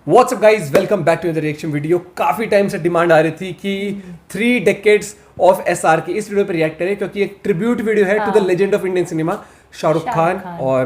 WhatsApp guys, welcome back to the reaction video. काफी time से demand आ रही थी कि 3 डेकेड्स ऑफ एसआर की इस वीडियो पर रिएक्ट करें, क्योंकि एक ट्रिब्यूट वीडियो है to the legend of Indian cinema Shahrukh Khan. और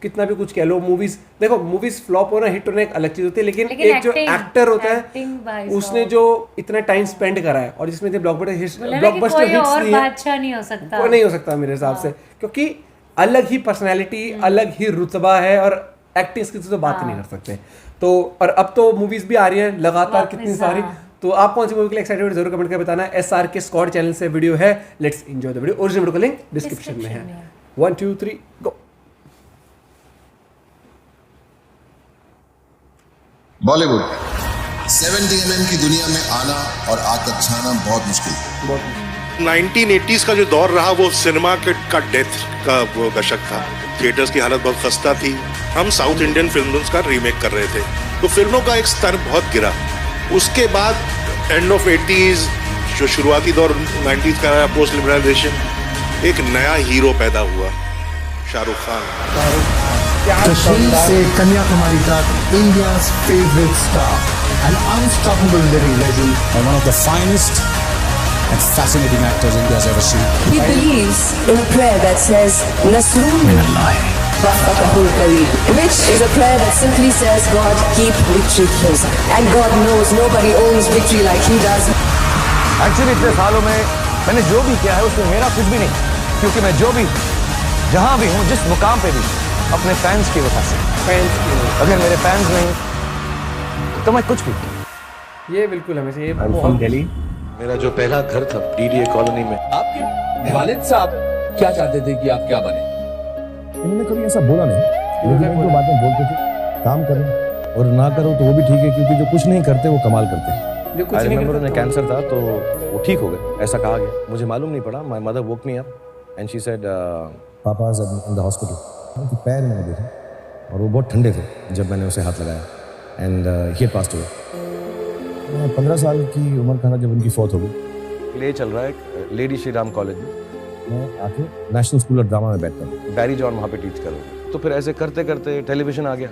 कितना भी कुछ कह लो, मूवीज देखो, मूवीज फ्लॉप होना हिट होना एक अलग चीज होती है, लेकिन एक जो एक्टर होता है उसने जो इतना टाइम स्पेंड करा है और जिसमें ब्लॉकबस्टर हिट्स नहीं हो सकता, वो नहीं हो सकता मेरे हिसाब से, क्योंकि अलग ही पर्सनैलिटी, अलग ही रुतबा है और एक्टिंग स्किल्स तो बात नहीं कर सकते। तो और अब तो मूवीज भी आ रही हैं लगातार कितनी सारी। तो आप कौन सी मूवी के लिए एक्साइटेड जरूर कमेंट करके बताना। एसआर के स्क्वाड चैनल से वीडियो है, let's enjoy the video. Original video का लिंक डिस्क्रिप्शन में है। 1 2 3 गो। बॉलीवुड 70mm की दुनिया में आना और आकर छाना बहुत मुश्किल। 1980s का जो दौर रहा वो सिनेमा का डेथ का वो दशक था। थिएटर्स की हालत बहुत खस्ता थी। हम साउथ इंडियन फिल्म्स का रीमेक कर रहे थे, तो फिल्मों का एक स्तर बहुत गिरा। उसके बाद एंड ऑफ 80s जो शुरुआती दौर 90s का पोस्ट लिबरलाइजेशन, एक नया हीरो पैदा हुआ, शाहरुख खान। कश्मीर से कन्याकुमारी तक India's favorite star, an unstoppable living legend, and one of the finest and fascinating actors India's ever seen. He believes in a prayer that says Nasrun Minallah, which is a prayer that simply says, God, keep victory closer. And God knows nobody owns victory like he does. Actually इतने सालों में मैंने जो भी किया है उसमें मेरा कुछ भी नहीं, क्योंकि मैं जो भी जहां भी हूं, जिस मुकाम पे भी, अपने फैंस की वजह से। अगर मेरे फैंस नहीं तो मैं कुछ भी। ये बिल्कुल हमें से फ्रॉम दिल्ली। मेरा जो पहला घर था डीडीए कॉलोनी में। आपके वालिद साहब क्या चाहते थे कि आप क्या बने? उन्होंने कभी ऐसा बोला नहीं, लेकिन जो बातें बोलते थे, काम करो और ना करो तो वो भी ठीक है, क्योंकि जो कुछ नहीं करते वो कमाल करते हैं। आई रिमेंबर उन्हें कैंसर था तो वो ठीक हो गए, ऐसा कहा गया। मुझे मालूम नहीं पड़ा। My mother woke me up and she said पापा इज इन द हॉस्पिटल। उनके पैर मैंने देखे और वो बहुत ठंडे थे जब मैंने उसे हाथ लगाया एंड ही पास्ट हुए। 15 साल की उम्र का था जब उनकी फौत हो गई। प्ले चल रहा है लेडी श्री राम कॉलेज में। मैं आके नेशनल स्कूल ऑफ ड्रामा में बैठता हूँ, बैरी जॉन वहाँ पे टीच कर रहा हूँ। तो फिर ऐसे करते करते टेलीविजन आ गया,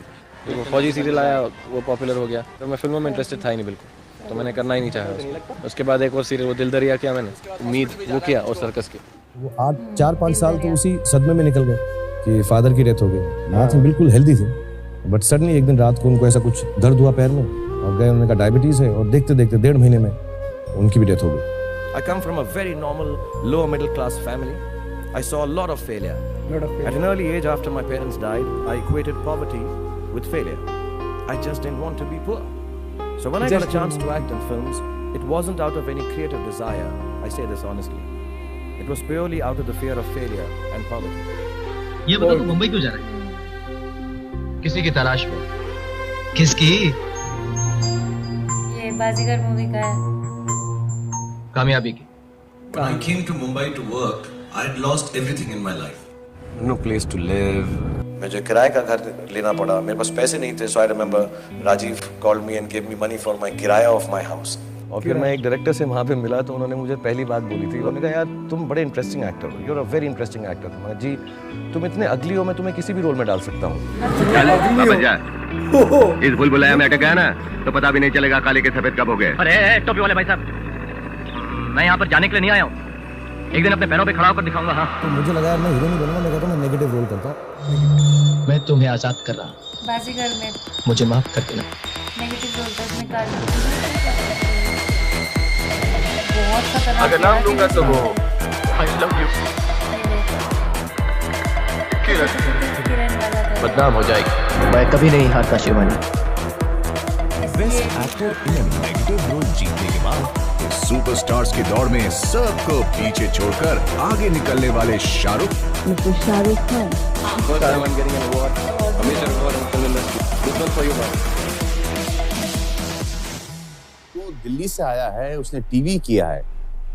वो फौजी सीरियल आया, वो पॉपुलर हो गया। तो मैं फिल्मों में इंटरेस्टेड था ही नहीं बिल्कुल, तो मैंने करना ही नहीं चाहा। उसके बाद एक और सीरियल वो दिल दरिया किया मैंने, उम्मीद वो किया, और सर्कस के। वो 4-5 साल तो उसी सदमे में निकल गए कि फादर की डेथ हो गई। माँ थी बिल्कुल हेल्दी थी, बट सडनली एक दिन रात को उनको ऐसा कुछ दर्द हुआ पैर में और गए, उन्होंने कहा डायबिटीज़ है, और देखते देखते 1.5 महीने में उनकी भी डेथ हो गई। I come from a very normal lower middle class family. I saw a lot of failure. At an early age, after my parents died, I equated poverty with failure. I just didn't want to be poor. So when I got a chance to act in films, it wasn't out of any creative desire. I say this honestly. It was purely out of the fear of failure and poverty. ये बता तू मुंबई क्यों जा रहा है? किसी की तलाश में? किसकी? ये बाजीगर मूवी का है। कामयाबी की। When I came to Mumbai to work, I had lost everything in my life. No place to live. मुझे किराए का घर लेना पड़ा, मेरे पास पैसे नहीं थे। So I remember Rajiv called me and gave me money for my किराया of my house. और फिर मैं एक डायरेक्टर से वहाँ पे मिला तो उन्होंने मुझे पहली बात बोली थी, उन्होंने कहा यार तुम बड़े इंटरेस्टिंग एक्टर हो, you are a very interesting actor. मैं जी तुम इतने अगली हो, मैं तुम्हें किसी भी रोल में डाल सकता हूँ। इस बुलबुलाया में अटक गया ना तो पता भी नहीं चलेगा काले के सफेद कब हो गए। अरे टोपी वाले भाई साहब, मैं यहाँ पर जाने के लिए नहीं आया हूँ, एक दिन अपने पैरों पे खड़ा होकर दिखाऊंगा। हाँ तो मुझे लगा यार मैं हीरो नहीं बनूंगा, मैं कहता हूँ मैं नेगेटिव रोल करता हूँ। मैं तुम्हें आजाद कर रहा हूँ, बाजीगर में मुझे माफ कर देना। नेगेटिव रोल था उसमें काली, बहुत खतरनाक। अगर नाम लूंगा तो वो I love you। बदनाम हो जाएगी। मैं कभी नहीं हारता Shivani. Best actor in a negative role जीतने के बाद सुपरस्टार्स की दौड़ में सबको पीछे छोड़कर आगे निकलने वाले शाहरुख। वो दिल्ली से आया है, उसने टीवी किया है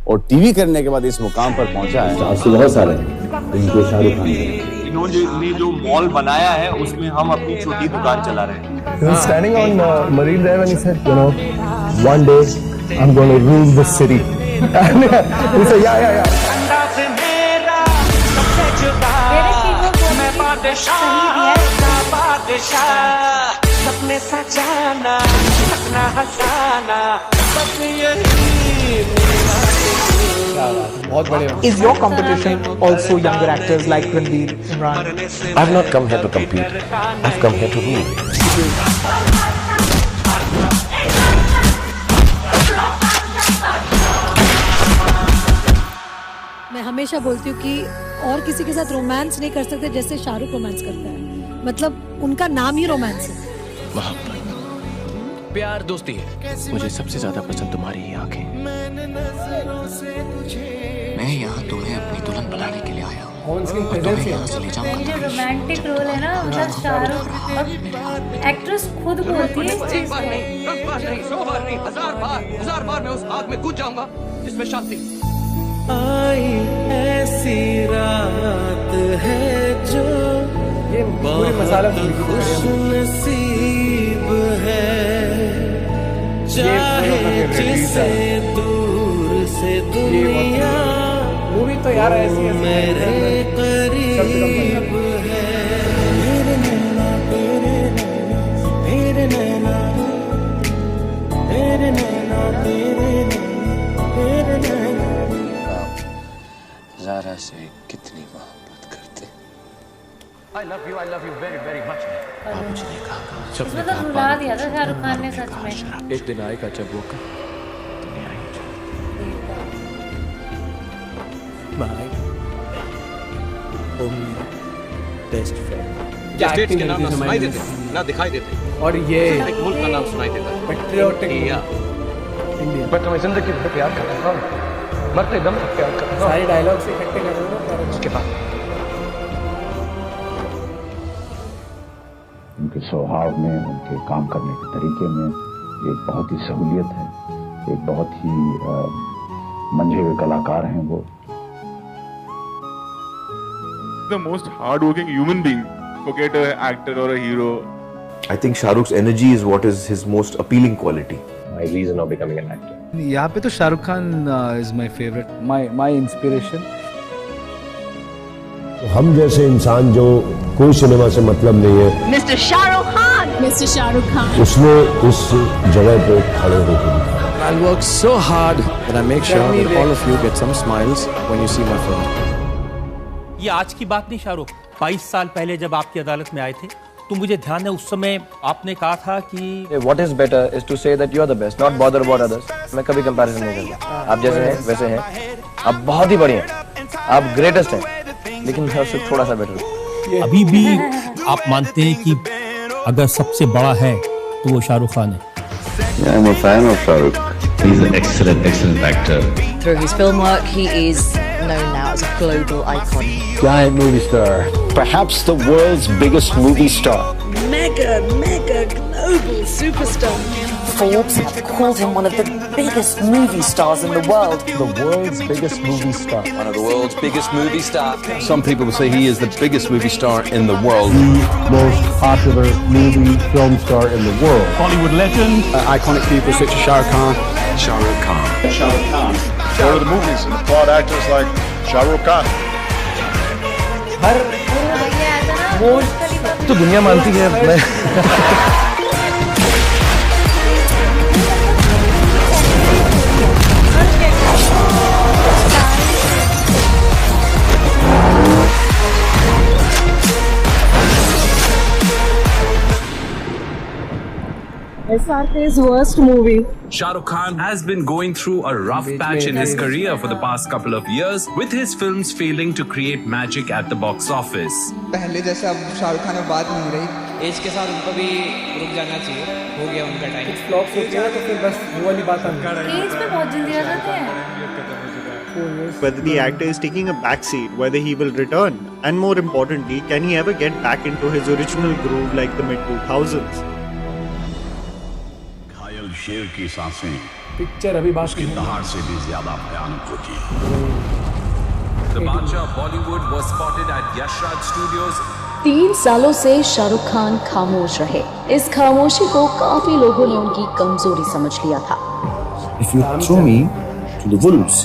और टीवी करने के बाद इस मुकाम पर पहुंचा है। बहुत सारे इनको शाहरुख खान इन्होंने जो मॉल बनाया है उसमें हम अपनी छोटी दुकान चला रहे हैं। He was standing on Marine Drive and he said, you know, one day I'm going to rule the city. And he said, yeah. सही है। सजाना अपना हंसाना बस यही बहुत बड़े Is your competition also younger actors like Ranveer, Imran? I've not come here to compete. I've come here to rule. मैं हमेशा बोलती हूँ कि और किसी के साथ रोमांस नहीं कर सकते जैसे शाहरुख रोमांस करता है, मतलब उनका नाम ही रोमांस है। प्यार दोस्ती है। मुझे सबसे ज्यादा पसंद तुम्हारी ही आंखें। मैं यहाँ तुम्हें अपनी दुल्हन बनाने के लिए आया हूँ। ये जो रोमांटिक रोल है ना, मतलब शाहरुख और एक्ट्रेस खुद बोलती है इस चीज को। 1000 बार मैं उस आग में कूद जाऊंगा जिसमें शांति। आई ऐसी रात है जो ये पूरी मसाला नसीब है, चाहे जिसे दूर से दुनिया मूवी तो यार ऐसी है मेरे करीब है। मेरे नैना तेरे नैना तेरे नैना तेरे नैना ज़ारा से कितनी मोहब्बत करते। I love you very very much. इसमें तो रुला दिया था शाहरुख खान ने सच में। एक दिन आएगा जब वो My only best friend. ये स्टेट्स के नाम ना सुनाई देते, ना दिखाई देते। और ये एक मुल्क का नाम सुनाई देता है। Patriotic India. मैं तुम्हें जिंदगी भर प्यार करता हूँ। मरते दम तक प्यार करता हूँ। सारे डायलॉग से इकट्ठे कर रहे हो ना उसके बाद उनके स्वभाव में, उनके काम करने के तरीके में एक बहुत ही सहूलियत है, एक बहुत ही मंझे हुए कलाकार हैं वो। The most hard-working human being. Forget an actor or a hero. I think Shah Rukh's energy is what is his most appealing quality. My reason of becoming an actor. यहाँ पे तो Shahrukh Khan is my favorite, my inspiration. हम जैसे इंसान जो कोई cinema से मतलब नहीं है, Mr. Shahrukh Khan. Mr. Shahrukh Khan. उसने इस जगह पे खड़े होकर दिखाया। I'll work so hard that I make sure that all of you get some smiles when you see my film. ये आज की बात नहीं शाहरुख, 22 साल पहले जब आपकी अदालत में आए थे तो मुझे ध्यान है उस समय आपने कहा था कि What is better is to say that you are the best, not bother about others. मैं कभी कंपैरिजन नहीं करता। आप जैसे हैं वैसे हैं, आप बहुत ही बढ़िया हैं, आप ग्रेटेस्ट हैं, लेकिन मैं उससे थोड़ा सा बेटर हूँ। अभी भी आप मानते हैं कि अगर सबसे बड़ा है तो वो शाहरुख खान है। I'm a fan of Shah Rukh. He's an excellent actor. Through his film work, he is known now as a global icon. Giant movie star, perhaps the world's biggest movie star. Mega global superstar. Forbes have called him one of the biggest movie stars in the world. The world's biggest movie star. One of the world's biggest movie stars. Some people would say he is the biggest movie star in the world. The most popular movie film star in the world. Hollywood legend. Iconic people such as Shah Rukh Khan. Shah Rukh Khan. Shah Rukh Khan. Go to the movies and applaud actors like Shah Rukh Khan. तो दुनिया मानती है मैं SRK's worst movie. Shah Rukh Khan has been going through a rough patch in his career for the past couple of years, with his films failing to create magic at the box office. पहले जैसे अब शाहरुख खान में बात नहीं रही। As के साथ उनको भी रुक जाना चाहिए, हो गया उनका टाइम। कुछ फ्लॉप्स होते हैं तो फिर बस वो वाली बात आती है। एज पे बहुत जल्दी आ जाते हैं। Whether the actor is taking a backseat, whether he will return, and more importantly, can he ever get back into his original groove like the mid-2000s? घायल शेर की सांसें पिक्चर अभी बात की दहाड़ से भी ज्यादा भयानक होती The Badshah of Bollywood was spotted at Yash Raj Studios. 3 सालों से शाहरुख खान खामोश रहे। इस खामोशी को काफी लोगों ने उनकी कमजोरी समझ लिया था। If you throw me to the wolves,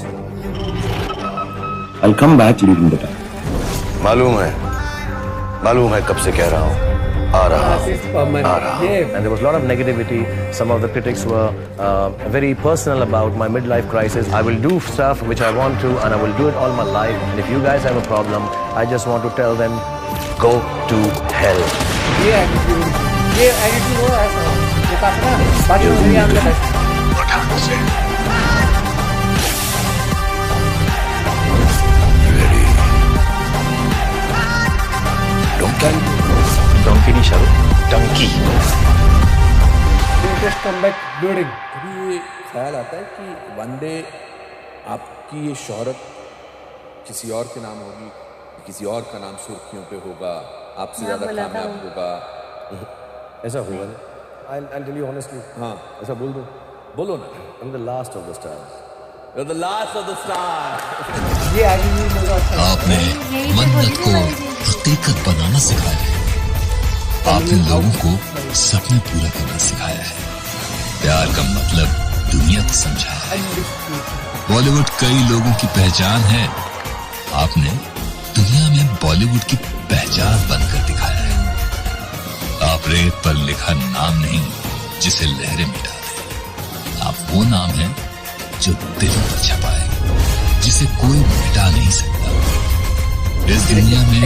I'll come back leading the pack. मालूम है कब से कह रहा हूँ Perman. And there was a lot of negativity. Some of the critics were very personal about my midlife crisis. I will do stuff which I want to, and I will do it all my life. And if you guys have a problem, I just want to tell them, go to hell. ये attitude हो ऐसा, ये काफी ना बाकी मुझे याद है। डोंकी नहीं शाहरुख, डंकी। कभी ये ख्याल आता है कि वन डे आपकी ये शोहरत किसी और के नाम होगी, किसी और का नाम सुर्खियों पे होगा, आपसे ज्यादा कामयाब होगा? ऐसा होगा ना? I'll tell you honestly. हाँ, ऐसा बोल दो, बोलो ना। I'm the last of the stars. You're the last of the stars. ये आगे भी मजा आता है। आपने मन्नत को हकीकत बनाना सिखाया है। आपने लोगों को सपने पूरा करना सिखाया है। प्यार का मतलब दुनिया को समझाया है। बॉलीवुड कई लोगों की पहचान है, आपने दुनिया में बॉलीवुड की पहचान बनकर दिखाया है। आप रेत पर लिखा नाम नहीं जिसे लहरें मिटा दे, आप वो नाम है जो दिलों पर छपा है, जिसे कोई मिटा नहीं सकता। इस दुनिया में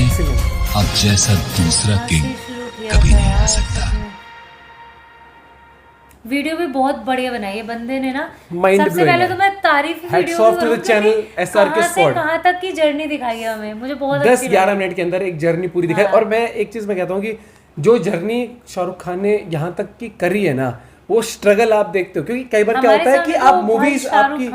आप जैसा दूसरा किंग कभी नहीं आ सकता। वीडियो भी बहुत बढ़िया बनाई है बंदे ने ना। Mind सबसे blowing पहले तो मैं तारीफ Hats off to the channel SRK Squad। कहाँ तक की जर्नी दिखाई है हमें, मुझे बहुत 10-11 मिनट के अंदर एक जर्नी पूरी दिखाई। और मैं एक चीज मैं कहता हूँ कि जो जर्नी शाहरुख खान ने यहाँ तक की करी है ना, वो स्ट्रगल आप देखते हो, क्योंकि कई बार क्या होता है कि आप मूवीज आपकी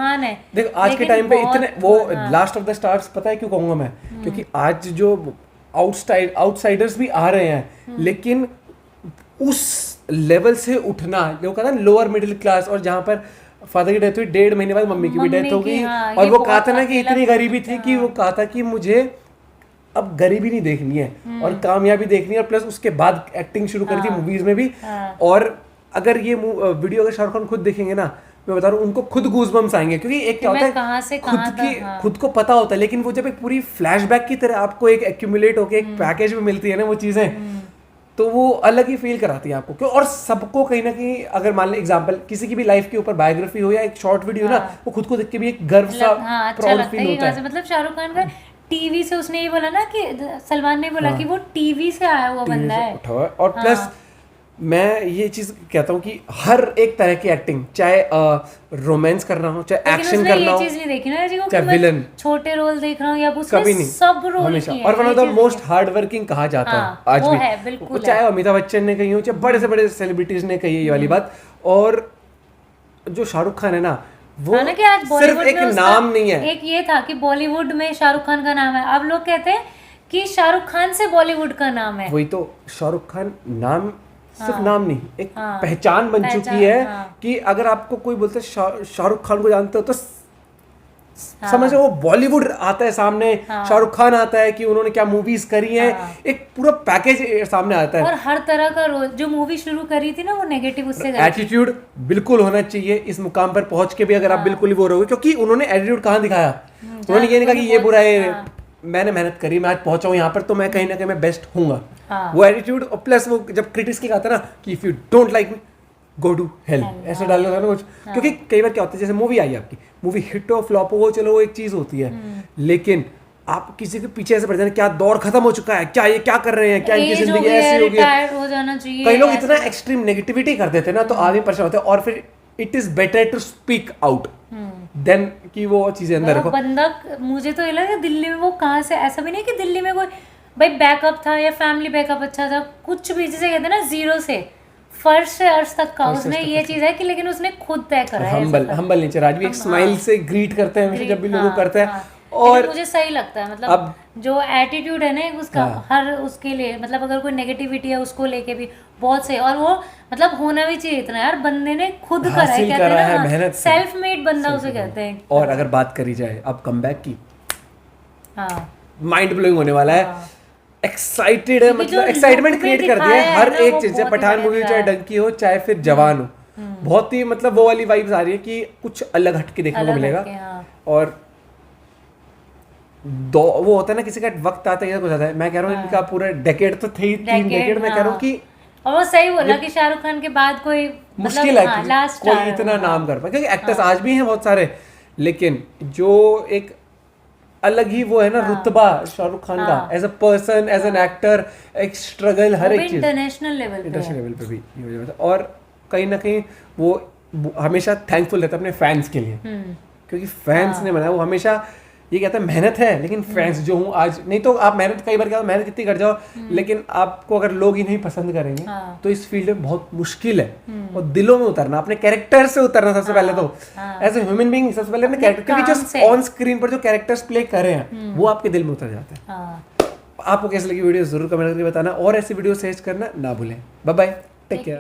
देखो आज के टाइम पे इतने वो लास्ट ऑफ द स्टार्स, पता है क्यों कहूंगा मैं, क्योंकि आज जो आउटसाइडर्स भी आ रहे हैं, लेकिन उस लेवल से उठना, जो कहता है लोअर मिडिल क्लास, और जहाँ पर फादर की डेथ हुई 1.5 महीने बाद मम्मी की भी डेथ हो गई, और वो कहा था ना कि इतनी गरीबी थी कि वो कहा था कि मुझे अब गरीबी नहीं देखनी है और कामयाबी देखनी है, और प्लस उसके बाद एक्टिंग शुरू करी थी मूवीज में भी। और अगर ये वीडियो अगर शाहरुख खान खुद देखेंगे ना, मैं बता रहा हूँ उनको खुद गूज़बम्स आएंगे, क्योंकि एक क्या होता है खुद को पता होता है, लेकिन वो जब एक पूरी फ्लैशबैक की तरह आपको एक एक्यूमुलेट होकर एक पैकेज में मिलती है ना वो चीज़ें, तो वो अलग ही फील कराती है आपको। क्यों? और सबको कहीं ना कहीं, अगर मान लें एग्जांपल किसी की भी लाइफ के ऊपर बायोग्राफी हो या एक शॉर्ट वीडियो ना, वो खुद को देख के भी एक गर्व सा प्राउड फील होता है। मतलब शाहरुख खान का टीवी से, उसने ये बोला ना कि सलमान ने बोला कि वो टीवी से आया हुआ बंदा है। और प्लस मैं ये चीज कहता हूँ कि हर एक तरह की एक्टिंग, चाहे रोमांस करना हो, चाहे एक्शन करना हो, ये चीज नहीं देखी ना जी को, चाहे विलन, छोटे रोल देख रहा हूँ या कभी नहीं, सब रोल हमेशा। और one of the most hard working कहा जाता है आज भी, चाहे अमिताभ बच्चन ने कही हो, चाहे बड़े से बड़े सेलिब्रिटीज ने कही है ये वाली बात। और जो शाहरुख खान है ना, वो सिर्फ एक नाम नहीं है। एक ये था कि बॉलीवुड में शाहरुख खान का नाम है, अब लोग कहते हैं कि शाहरुख खान से बॉलीवुड का नाम है। वही तो, शाहरुख खान नाम सिर्फ नाम नहीं, एक पहचान बन चुकी है कि अगर आपको कोई बोलते है शाहरुख खान को जानते हो तो समझ वो बॉलीवुड आता है सामने, शाहरुख खान आता है कि उन्होंने क्या मूवीज करी हैं, एक पूरा पैकेज सामने आता है। और हर तरह का रोल, जो मूवी शुरू करी थी ना वो नेगेटिव, उससे एटीट्यूड बिल्कुल होना चाहिए इस मुकाम पर पहुंच के भी, अगर आप बिल्कुल ही वो रहोगे, क्योंकि उन्होंने एटीट्यूड कहाँ दिखाया, उन्होंने ये नहीं कहा कि ये बुरा है, मैंने मेहनत करी, मैं आज पहुंचा हूँ यहाँ पर, तो मैं कहीं ना कहीं मैं बेस्ट हूँगा। वो एटीट्यूड, और प्लस वो जब क्रिटिक्स की कहता है ना कि if you don't like me go to hell, ऐसा डालना था ना कुछ। क्योंकि कई बार क्या होता है, जैसे मूवी आई आपकी, मूवी हिट और फ्लॉप हो, चलो वो एक चीज होती है, लेकिन आप किसी के पीछे ऐसे पड़ जाए, क्या दौर खत्म हो चुका है, क्या ये क्या कर रहे हैं, क्या इनकी जिंदगी ऐसी हो गई, कई लोग इतना एक्सट्रीम नेगेटिविटी कर देते हैं ना, तो आदमी परेशान होता है। और फिर it is better to speak out than कि वो चीजें अंदर रखो। बंदा, मुझे तो ये लगा दिल्ली में वो कहाँ से, ऐसा भी नहीं कि दिल्ली में कोई भाई बैकअप था या फैमिली बैकअप अच्छा था, कुछ भी, जिसे कहते हैं ना जीरो से फर्श से अर्श तक का, उसने ये चीज है कि लेकिन उसने खुद तय करा है। हम्बल नेचर, आज भी एक स्माइल से ग्रीट करते हैं हमेशा जब भी लोग करते हैं। और मुझे सही लगता है, मतलब जो एटीट्यूड है ना उसका, हर उसके लिए, मतलब अगर कोई नेगेटिविटी है उसको लेके भी बहुत सही, और वो मतलब होना भी चाहिए इतना यार, बंदे ने खुद करा है, कहते हैं ना मेहनत, सेल्फ मेड बंदा उसे कहते हैं। और अगर बात करी जाए अब कमबैक की, माइंड ब्लोइंग होने वाला है, एक्साइटेड है, मतलब एक्साइटमेंट क्रिएट कर दिया है हर एक चीज से। पठान मूवी चाहे डंकी हो, चाहे फिर जवान हो, बहुत ही मतलब वो वाली वाइब्स आ रही है कि कुछ अलग हटके देखने को मिलेगा। और वो होता है ना, किसी का वक्त आता है, कुछ आता है। मैं कह रहा हूँ इनका पूरा डेकेड तो थे ही, 3 डेकेड। मैं कह रहा हूँ कि और वो सही बोला कि शाहरुख खान के बाद कोई मुश्किल है कोई इतना नाम कर पाए, क्योंकि एक्टर्स आज भी हैं बहुत सारे, लेकिन जो एक अलग ही वो है ना रुतबा शाहरुख खान का as a person, as an actor, एक स्ट्रगल, हर एक चीज इंटरनेशनल लेवल पे भी ये हो जाता है। और कहीं ना कहीं वो हमेशा थैंकफुल रहता है अपने फैंस के लिए, क्योंकि फैंस ने बनाया। वो हमेशा ये कहता है मेहनत है, लेकिन फैंस जो हूँ आज, नहीं तो आप मेहनत कई बार क्या मेहनत कितनी कर जाओ, लेकिन आपको अगर लोग ही नहीं पसंद करेंगे तो इस फील्ड में बहुत मुश्किल है। और दिलों में उतरना, अपने कैरेक्टर से उतरना सबसे पहले, तो एज ए ह्यूमन बीइंग सबसे पहले अपने कैरेक्टर, क्योंकि जो ऑन स्क्रीन पर जो कैरेक्टर्स प्ले कर रहे हैं वो आपके दिल में उतर जाते हैं। आपको कैसी लगी वीडियो जरूर कमेंट करके बताना, और ऐसी वीडियो सर्च करना ना भूलें। Bye bye, take care.